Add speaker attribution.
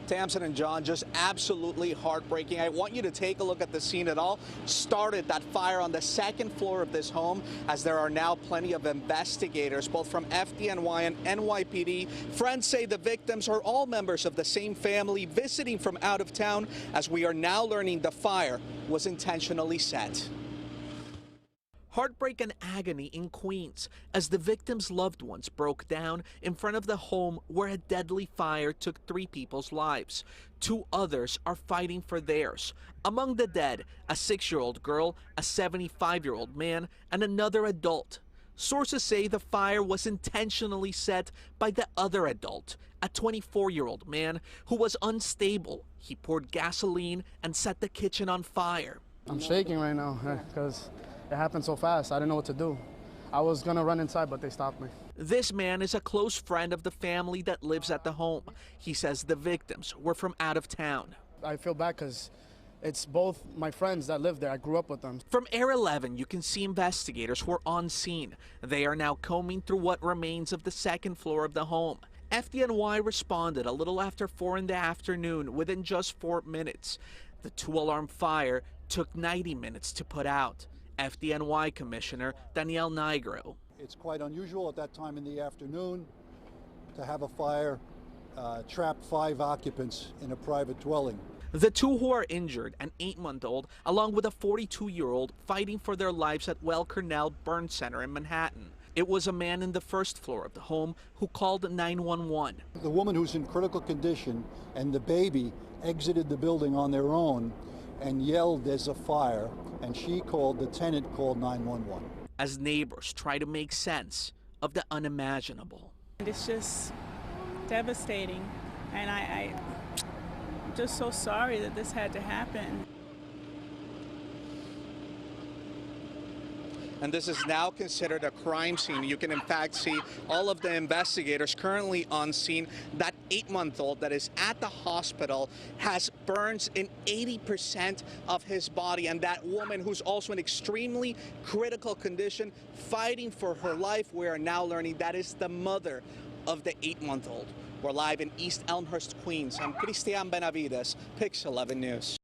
Speaker 1: Tamsin and John, just absolutely heartbreaking. I want you to take a look at the scene. It all started, that fire, on the second floor of this home, as there are now plenty of investigators, both from FDNY and NYPD. Friends say the victims are all members of the same family visiting from out of town, as we are now learning the fire was intentionally set. Heartbreak and agony in Queens as the victims' loved ones broke down in front of the home where a deadly fire took 3 people's lives. 2 others are fighting for theirs. Among the dead, a 6-year-old girl, a 75-year-old man, and another adult. Sources say the fire was intentionally set by the other adult, a 24-year-old man who was unstable. He poured gasoline and set the kitchen on fire.
Speaker 2: I'm shaking right now because it happened so fast. I didn't know what to do. I was gonna run inside, but they stopped me.
Speaker 1: This man is a close friend of the family that lives at the home. He says the victims were from out of town.
Speaker 2: I feel bad because it's both my friends that live there. I grew up with them.
Speaker 1: From Air 11, you can see investigators who are on scene. They are now combing through what remains of the second floor of the home. FDNY responded a little after 4 in the afternoon within just 4 minutes. The 2-alarm fire took 90 minutes to put out. FDNY Commissioner Daniel Nigro.
Speaker 3: It's quite unusual at that time in the afternoon to have a fire trap 5 occupants in a private dwelling.
Speaker 1: The 2 who are injured, an 8-month-old along with a 42-year-old, fighting for their lives at Weill Cornell Burn Center in Manhattan. It was a man in the first floor of the home who called 911.
Speaker 3: The woman who's in critical condition and the baby exited the building on their own and yelled, "There's a fire," and the tenant called 911.
Speaker 1: As neighbors try to make sense of the unimaginable.
Speaker 4: It's just devastating, and I'm just so sorry that this had to happen.
Speaker 1: And this is now considered a crime scene. You can in fact see all of the investigators currently on scene. That 8-month-old that is at the hospital has burns in 80% of his body. And that woman, who's also in extremely critical condition, fighting for her life, we are now learning that is the mother of the 8-month-old. We're live in East Elmhurst, Queens. I'm Cristian Benavides, Pix 11 News.